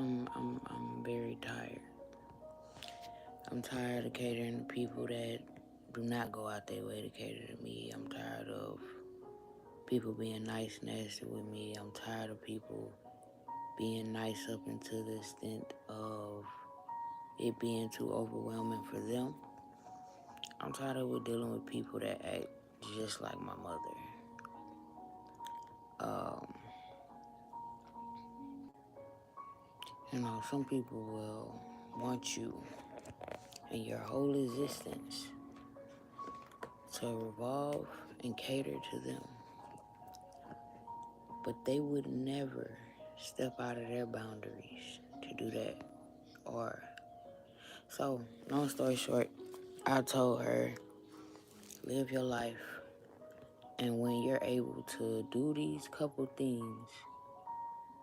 I'm very tired. I'm tired of catering to people that do not go out their way to cater to me. I'm tired of people being nice, nasty with me. I'm tired of people being nice up until the extent of it being too overwhelming for them. I'm tired of dealing with people that act just like my mother. Um, some people will want you and your whole existence to revolve and cater to them. But they would never step out of their boundaries to do that. So, long story short, I told her, live your life. And when you're able to do these couple things,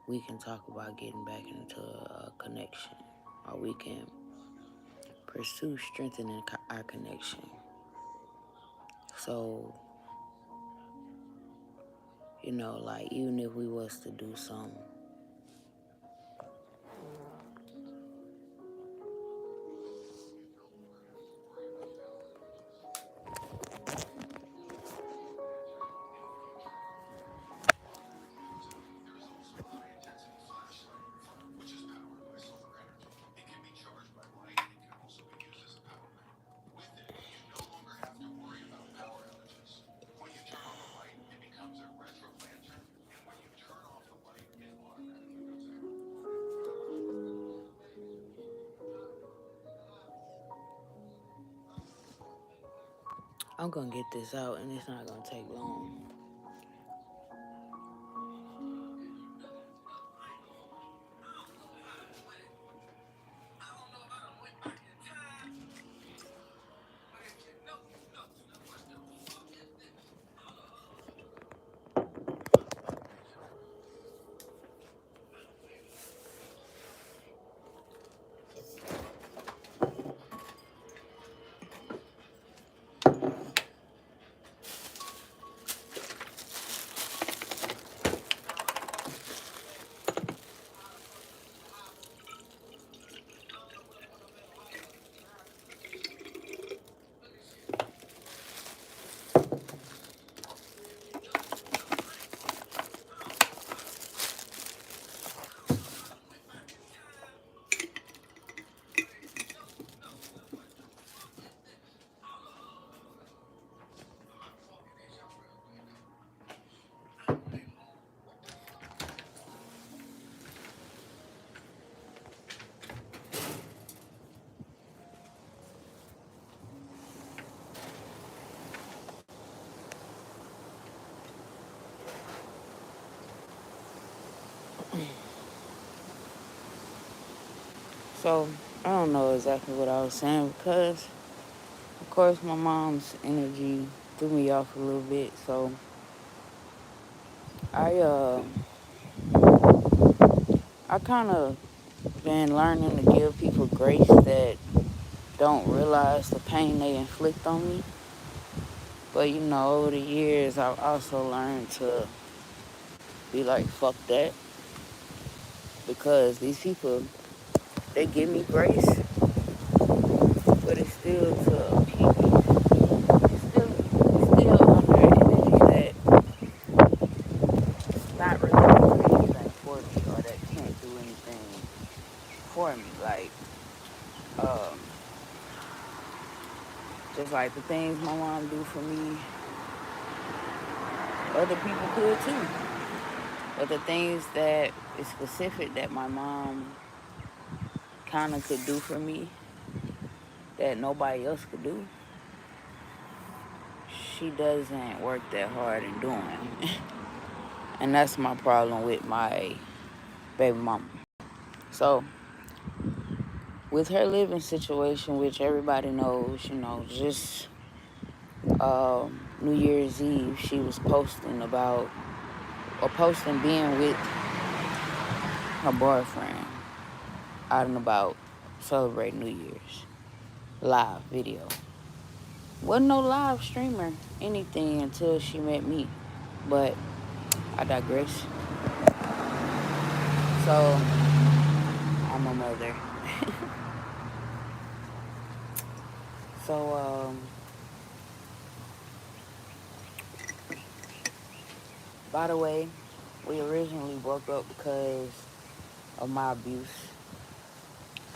we can talk about getting back into a connection. Or we can pursue strengthening our connection. So, even if we was to do something, I'm going to get this out and it's not going to take long. So, I don't know exactly what I was saying because, of course, my mom's energy threw me off a little bit. So, I kind of been learning to give people grace that don't realize the pain they inflict on me. But, over the years, I've also learned to be like, fuck that. Because these people, they give me grace, but it's still to people. It's still under energy that's not really doing anything for me or that can't do anything for me. Just like the things my mom do for me, other people could too. But the things that is specific that my mom kind of could do for me that nobody else could do, she doesn't work that hard in doing. And that's my problem with my baby mama. So, with her living situation, which everybody knows, just New Year's Eve, she was posting being with her boyfriend out and about celebrating New Year's. Live video. Wasn't no live streamer, anything until she met me. But I digress. So, I'm a mother. So, by the way, we originally broke up because of my abuse.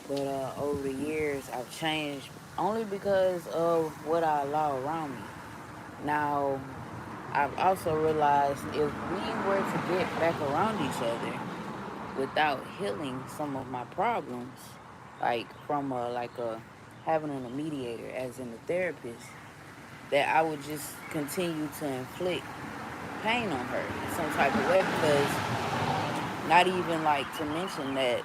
But over the years, I've changed only because of what I allow around me. Now, I've also realized if we were to get back around each other without healing some of my problems, like from having a mediator, as in a therapist, that I would just continue to inflict pain on her in some type of way, because not even like to mention that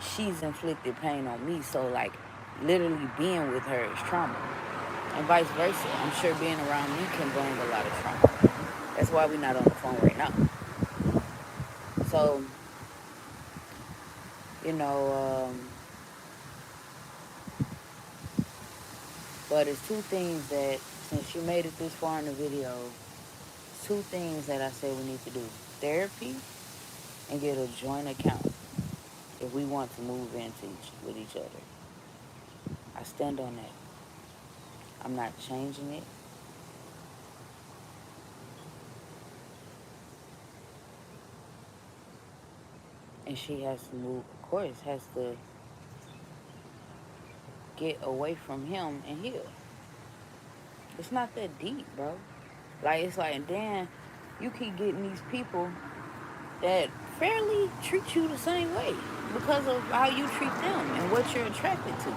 she's inflicted pain on me. So like literally being with her is trauma, and vice versa. I'm sure being around me can bring a lot of trauma. That's why we're not on the phone right now. So, you know, but it's two things that, since you made it this far in the video, two things that I say we need to do: therapy and get a joint account if we want to move with each other. I stand on that. I'm not changing it. And she has to move, of course, has to get away from him and heal. It's not that deep, bro. Like, it's like, and then you keep getting these people that fairly treat you the same way because of how you treat them and what you're attracted to.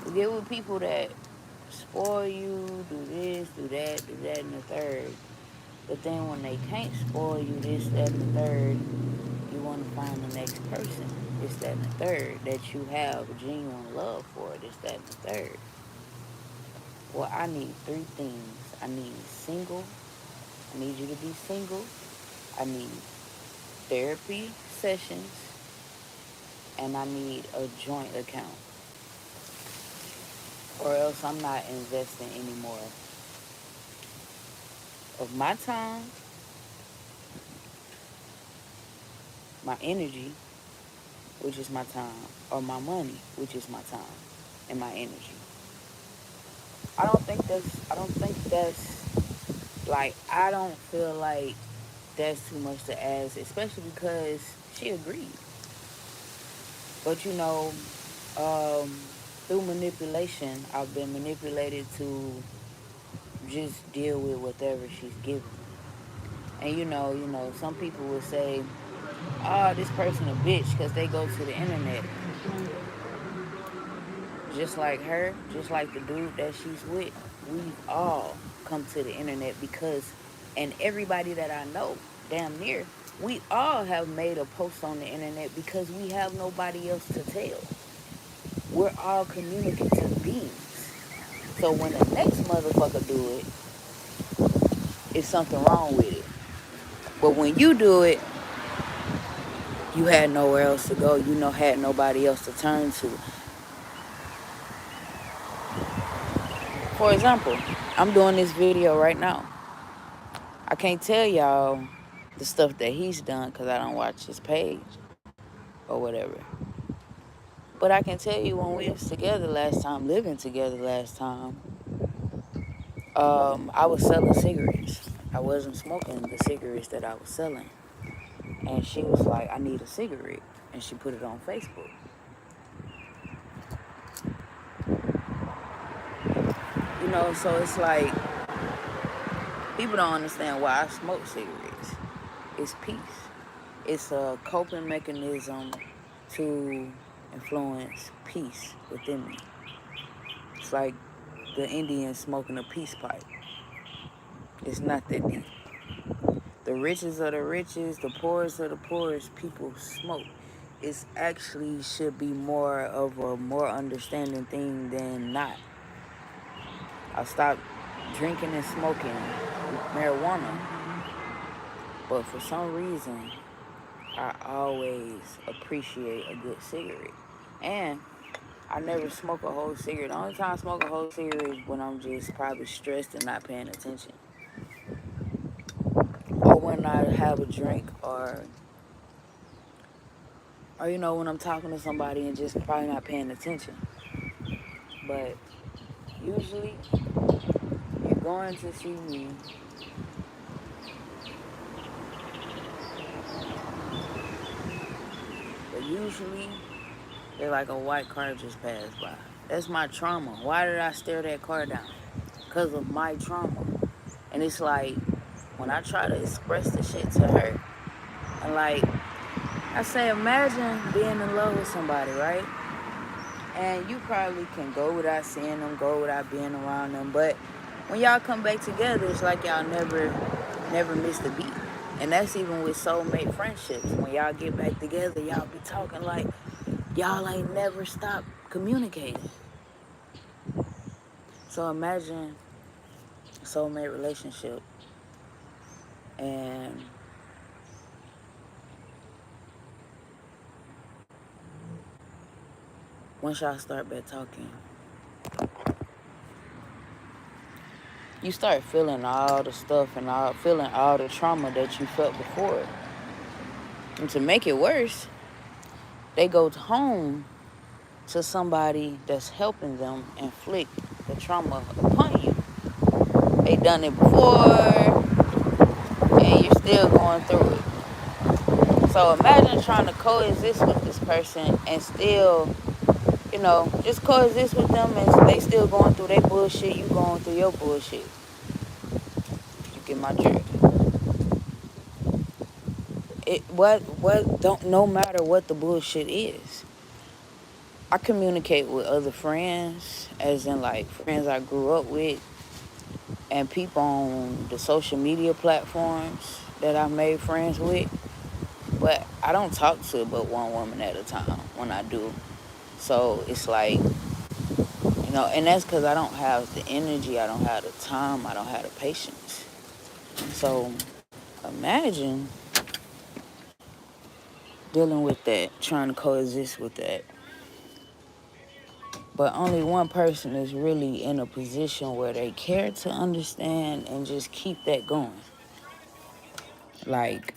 You get with people that spoil you, do this, do that, and the third. But then when they can't spoil you, this, that, and the third, you want to find the next person, this, that, and the third, that you have genuine love for, this, that, and the third. Well, I need three things. I need single. I need you to be single. I need therapy sessions. And I need a joint account. Or else I'm not investing any more of my time, my energy, which is my time, or my money, which is my time and my energy. I don't feel like that's too much to ask, especially because she agreed. But um, through manipulation, I've been manipulated to just deal with whatever she's given. And some people would say, "Oh, this person a bitch because they go to the internet." Just like her, just like the dude that she's with, we've all come to the internet because, and everybody that I know, damn near, we all have made a post on the internet because we have nobody else to tell. We're all communicative beings. So when the next motherfucker do it, it's something wrong with it. But when you do it, you had nowhere else to go. Had nobody else to turn to. For example, I'm doing this video right now. I can't tell y'all the stuff that he's done because I don't watch his page or whatever. But I can tell you when we was together last time, living together last time, I was selling cigarettes. I wasn't smoking the cigarettes that I was selling. And she was like, "I need a cigarette." And she put it on Facebook. So it's like, people don't understand why I smoke cigarettes. It's peace. It's a coping mechanism to influence peace within me. It's like the Indians smoking a peace pipe. It's not that deep. The richest of the richest, the poorest of the poorest people smoke. It's actually should be more of a more understanding thing than not. I stopped drinking and smoking marijuana, but for some reason, I always appreciate a good cigarette. And I never smoke a whole cigarette. The only time I smoke a whole cigarette is when I'm just probably stressed and not paying attention. Or when I have a drink, or Or, when I'm talking to somebody and just probably not paying attention. But usually, you're going to see me but usually they're like a white car just passed by. That's my trauma. Why did I stare that car down? Because of my trauma. And it's like, when I try to express the shit to her, and like, I say, imagine being in love with somebody, right? And you probably can go without seeing them, go without being around them. But when y'all come back together, it's like y'all never missed a beat. And that's even with soulmate friendships. When y'all get back together, y'all be talking like y'all ain't never stopped communicating. So imagine a soulmate relationship, and once y'all start back talking, you start feeling all the stuff and feeling all the trauma that you felt before. And to make it worse, they go home to somebody that's helping them inflict the trauma upon you. They done it before, and you're still going through it. So imagine trying to coexist with this person and still, just coexist with them, and they still going through their bullshit, you going through your bullshit. You get my drift. Don't, no matter what the bullshit is. I communicate with other friends, as in like friends I grew up with, and people on the social media platforms that I made friends with. But I don't talk to but one woman at a time when I do. So it's like, and that's because I don't have the energy, I don't have the time, I don't have the patience. So imagine dealing with that, trying to coexist with that. But only one person is really in a position where they care to understand and just keep that going. Like,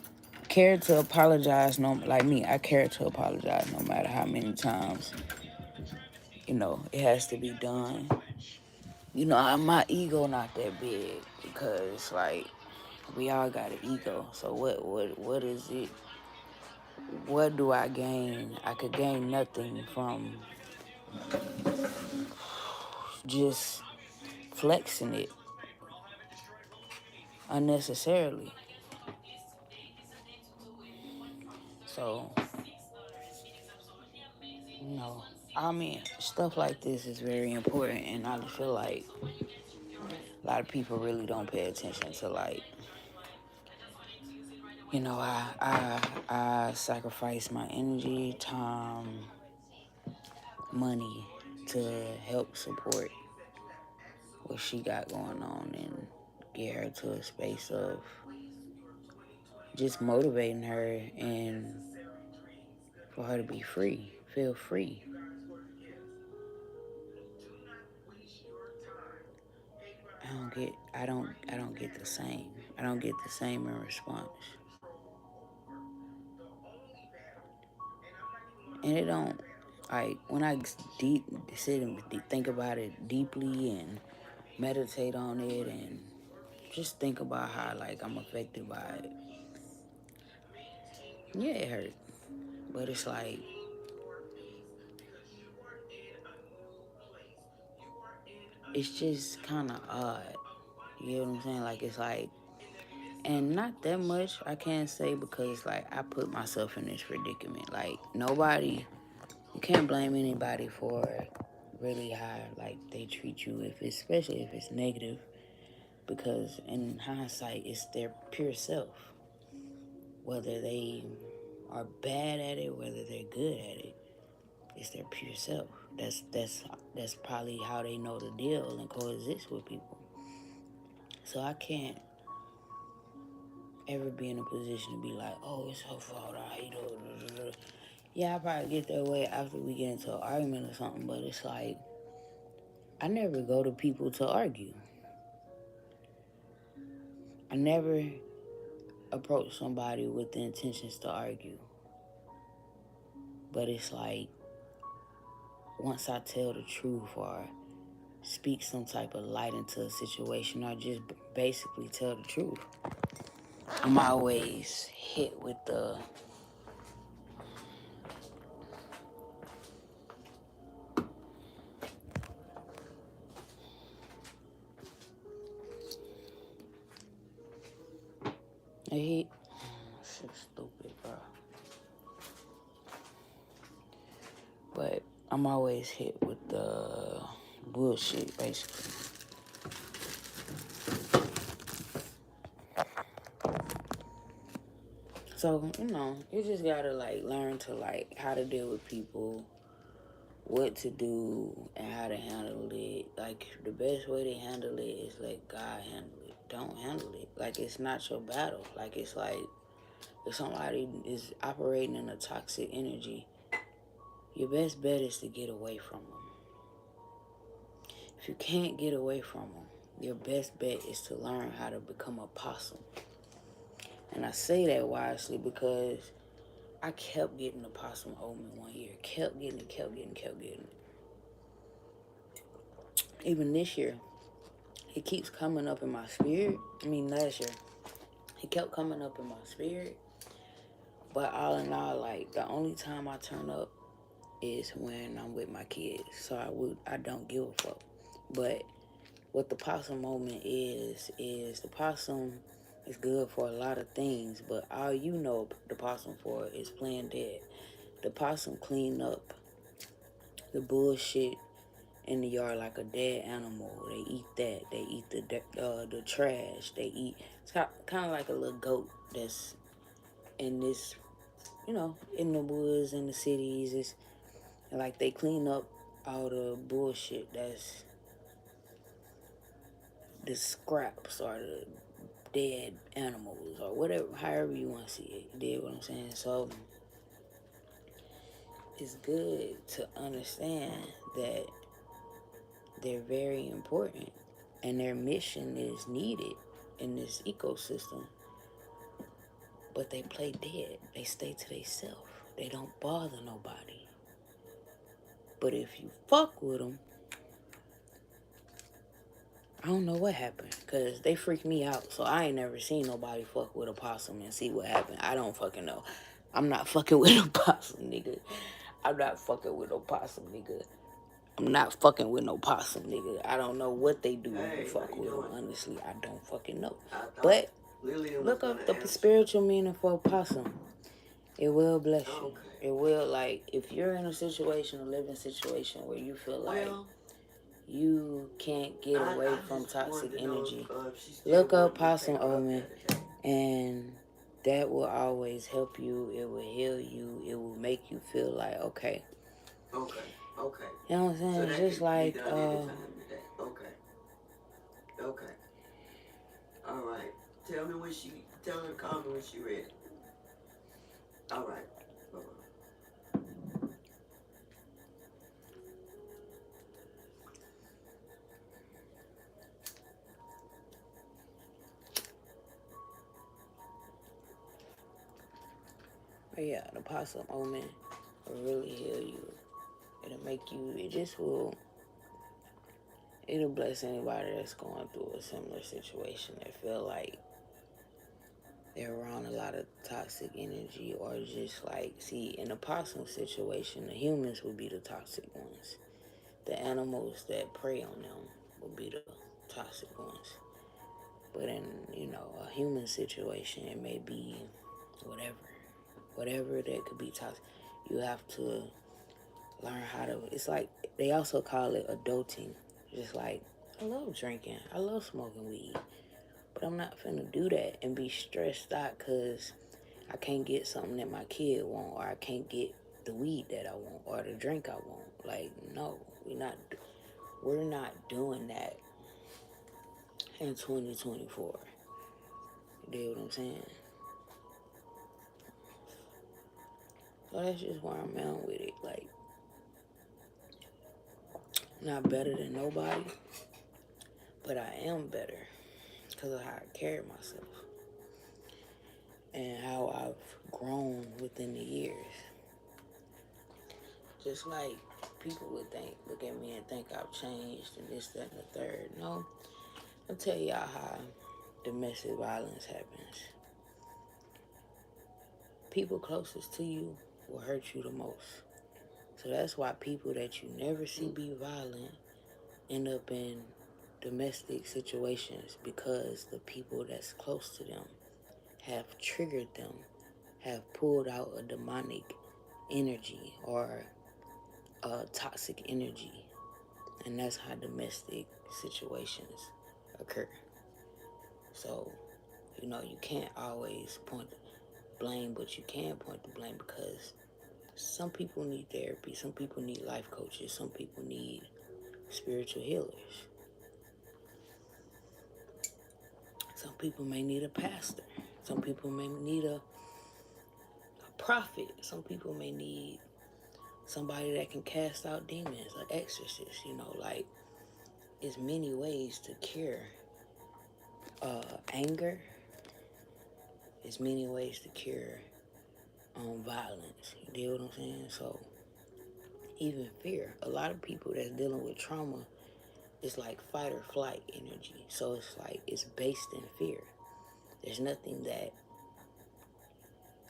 care to apologize, like me, I care to apologize no matter how many times, it has to be done. My ego not that big, because like we all got an ego. So what is it? What do I gain? I could gain nothing from just flexing it unnecessarily. So, I mean, stuff like this is very important, and I feel like a lot of people really don't pay attention to, like, I sacrifice my energy, time, money to help support what she got going on and get her to a space of just motivating her and for her to be free, feel free. I don't get the same. I don't get the same in response. And it don't, like, when I sit and think about it deeply and meditate on it and just think about how, like, I'm affected by it. Yeah, it hurt. But it's like, it's just kind of odd. You know what I'm saying? Like, it's like, and not that much I can't say, because, like, I put myself in this predicament. Like, you can't blame anybody for really how, like, they treat you, especially if it's negative, because in hindsight, it's their pure self. Whether they are bad at it, whether they're good at it, it's their pure self. That's probably how they know to deal and coexist with people. So I can't ever be in a position to be like, oh, it's her fault, I hate her. Yeah, I probably get that way after we get into an argument or something, but it's like, I never go to people to argue. I never approach somebody with the intentions to argue. But it's like, once I tell the truth or speak some type of light into a situation or just basically tell the truth, I'm always hit with the shit stupid, bro. But I'm always hit with the bullshit, basically. So, you just gotta, like, learn to, like, how to deal with people, what to do, and how to handle it. Like, the best way to handle it is let God handle it. Don't handle it. Like, it's not your battle. Like, it's like, if somebody is operating in a toxic energy, your best bet is to get away from them. If you can't get away from them, your best bet is to learn how to become a possum. And I say that wisely because I kept getting the possum omen one year. Kept getting it. Even this year, it keeps coming up in my spirit. Last year, it kept coming up in my spirit. But all in all, like, the only time I turn up is when I'm with my kids. So I don't give a fuck. But what the possum moment is the possum is good for a lot of things, but all you know the possum for is playing dead. The possum clean up the bullshit in the yard like a dead animal. They eat that. They eat the trash. They eat. It's kind of like a little goat that's in this, in the woods, in the cities. It's like they clean up all the bullshit that's the scraps or the dead animals or whatever, however you want to see it. You dig what I'm saying? So it's good to understand that they're very important and their mission is needed in this ecosystem. But they play dead. They stay to themselves. They don't bother nobody. But if you fuck with them, I don't know what happened, because they freak me out. So I ain't never seen nobody fuck with a possum and see what happened. I don't fucking know. I'm not fucking with a possum, nigga. I'm not fucking with no possum, nigga. I'm not fucking with no possum, nigga. I don't know what they do when you fuck with them. Honestly, I don't fucking know. But look up the spiritual meaning for a possum. It will bless you. It will, like, if you're in a living situation where you feel like you can't get away from toxic energy, look up possum omen, and that will always help you. It will heal you. It will make you feel like, okay. You know what I'm saying? So it's just like, okay. All right. Tell her to call me when she ready. All right. Bye-bye. But yeah, the possum omen will really heal you. It'll make you, it'll bless anybody that's going through a similar situation. They feel like they're around a lot of toxic energy, or just like, see, in the possum situation, the humans would be the toxic ones. The animals that prey on them will be the toxic ones. But in, a human situation, it may be whatever that could be toxic. You have to learn how to, it's like, they also call it adulting. Just like, I love drinking, I love smoking weed, but I'm not finna do that and be stressed out because I can't get something that my kid want, or I can't get the weed that I want, or the drink I want. Like, no, we're not doing that in 2024. You know what I'm saying? So that's just where I'm at with it. Like, not better than nobody, but I am better because of how I carry myself and how I've grown within the years. just like people would look at me and think I've changed and this, that, and the third. No, I'll tell y'all how domestic violence happens. People closest to you will hurt you the most. So that's why people that you never see be violent end up in domestic situations, because the people that's close to them have triggered them, have pulled out a demonic energy or a toxic energy. And that's how domestic situations occur. So, you can't always point blame, but you can point the blame, because some people need therapy, some people need life coaches, some people need spiritual healers. Some people may need a pastor. Some people may need a prophet. Some people may need somebody that can cast out demons, an exorcist. Like, there's many ways to cure anger. There's many ways to cure violence. You deal what I'm saying? So, even fear. A lot of people that's dealing with trauma, it's like fight or flight energy. So it's like it's based in fear. There's nothing that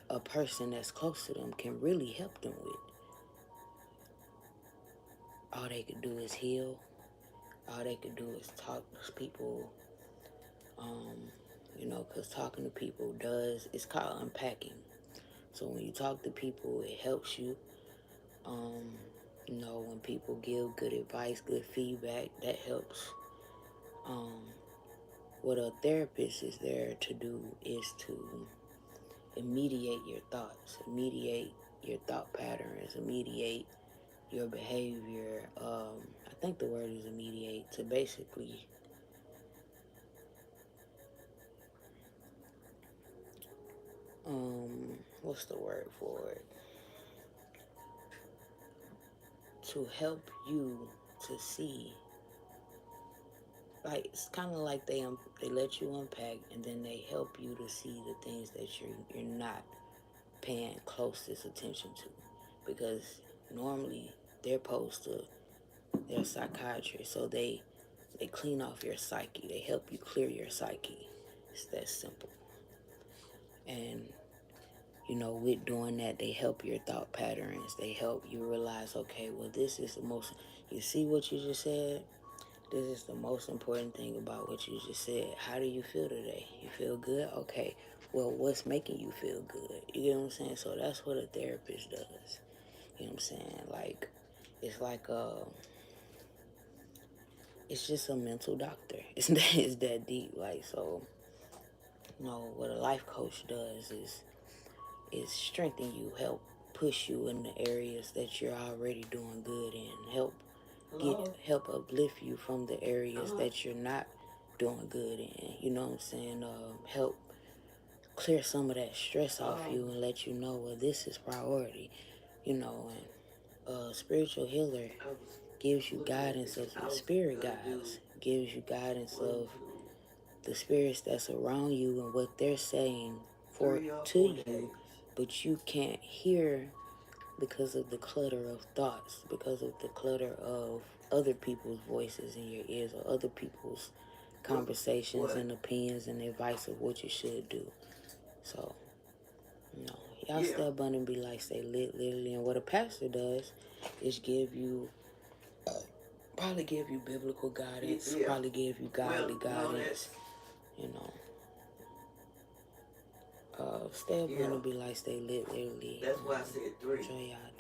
a person that's close to them can really help them with. All they could do is heal. All they could do is talk to people. Because talking to people it's called unpacking. So when you talk to people, it helps you. When people give good advice, good feedback, that helps. What a therapist is there to do is to mediate your thoughts, mediate your thought patterns, mediate your behavior. I think the word is mediate, to basically what's the word for it? To help you to see. Like, it's kind of like they let you unpack, and then they help you to see the things that you're not paying closest attention to, because normally they're psychiatrists, so they clean off your psyche. They help you clear your psyche. It's that simple. And with doing that, they help your thought patterns. They help you realize, okay, well, this is the most. You see what you just said? This is the most important thing about what you just said. How do you feel today? You feel good? Okay. Well, what's making you feel good? You get what I'm saying? So that's what a therapist does. You know what I'm saying? Like, it's like it's just a mental doctor. It's that deep. Like, so, what a life coach does is strengthen you, help push you in the areas that you're already doing good in, help uplift you from the areas that you're not doing good in. You know what I'm saying? Help clear some of that stress off you and let you know, well, this is priority. And spiritual healer gives you guidance of the spirit guides, gives you guidance of the spirits that's around you and what they're saying to you, but you can't hear because of the clutter of thoughts, because of the clutter of other people's voices in your ears, or other people's conversations and opinions and advice of what you should do. So, y'all stay abundant, be like, stay lit, literally. And what a pastor does is probably give you biblical guidance, probably give you godly guidance, stay abundant, be like, stay lit, literally. That's why I said 3. Enjoy y'all